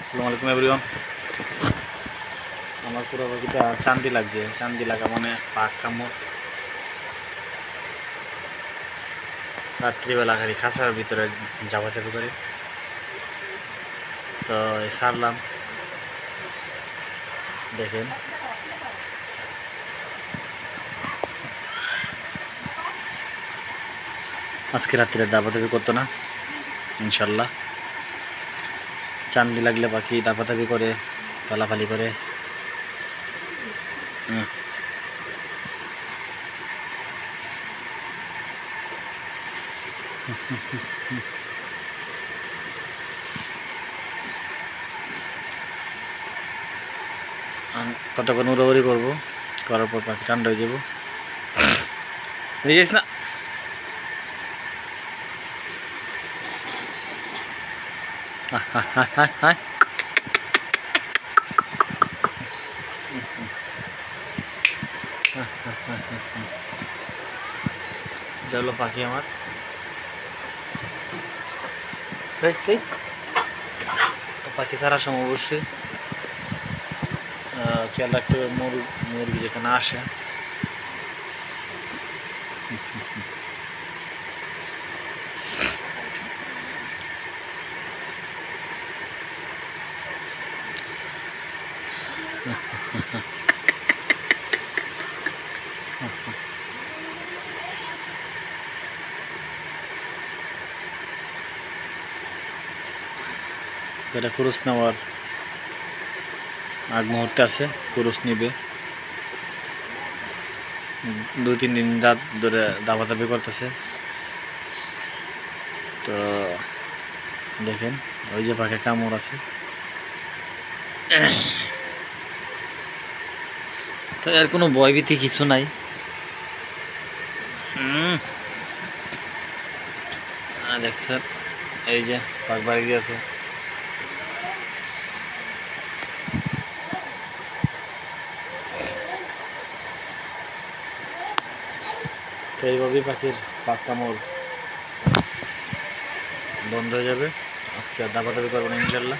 আসসালামু আলাইকুম এভরিওয়ান। আমার পুরো বাকিটা চান্দি লাগছে, চান্দি লাগা মানে পাক কামড় রাত্রিবেলা খালি খাঁচার ভিতরে চাপাচাপি করে তো সারলাম। দেখেন আজকে রাত্রে দাপাদাপি করতো না, ইনশাল্লাহ চান্দি লাগলে পাখি দাপাদাপি করে পালাফালি করে। কতক্ষণ উড়াউড়ি করবো, করার পর পাখি ঠান্ডা হয়ে যাবো। বুঝিস না হলো পাখি আমার। পাখি ছাড়ার সময় অবশ্যই খেয়াল রাখতে হবে মুরগি যেখানে আসে এটা কুরুস নেওয়ার আগ মুহূর্তে আছে, কুরুস নিবে। 2-3 দিন রাত ধরে দাপাদাপি করতেছে। তো দেখেন ওই যে পাখি কামড় আছে, তো এর কোনো ভয়ভীতি কিছু নাই। দেখছেন এই যে পাক বাড়ি আছে। তো এইভাবেই পাখির পাক কামড় বন্ধ হয়ে যাবে। আজকে আর দাপাদাপি করবো না ইনশাল্লাহ।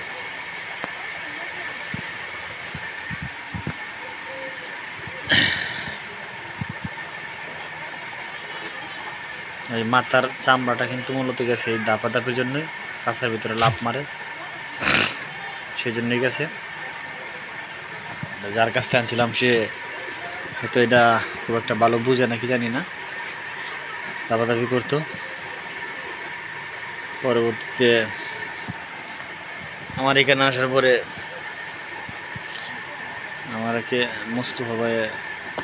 এই মাথার চামড়াটা কিন্তু মূলত গেছে এই দাপাদাপির জন্যই, কাঁচার ভিতরে লাফ মারে সেই জন্যই গেছে। যার কাছ থেকে আনছিলাম সে হয়তো এটা খুব একটা ভালো বুঝে নাকি জানি না, দাপাদাপি করতো। পরবর্তীতে আমার এখানে আসার পরে আমাকে মুস্তফা ভাই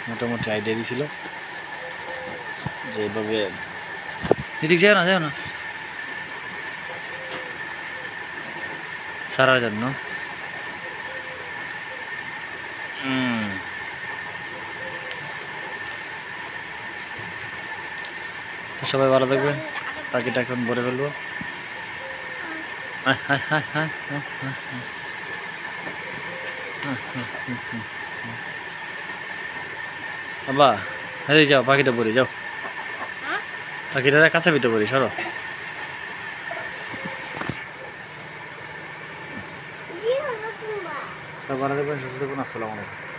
মোটামুটি আইডিয়া দিয়েছিল যে এইভাবে এদিক যায় না সারার জন্য। তো সবাই ভালো থাকবেন। পাখিটা এখন ভরে ফেলবো। বাবা হ্যাঁ যাও, পাখিটা ভরি যাও, পাখিটা কাছে ভিতরে ভরি সরো। সব ভালো থাকবেন, সুস্থ থাকবেন। আসসালামু আলাইকুম।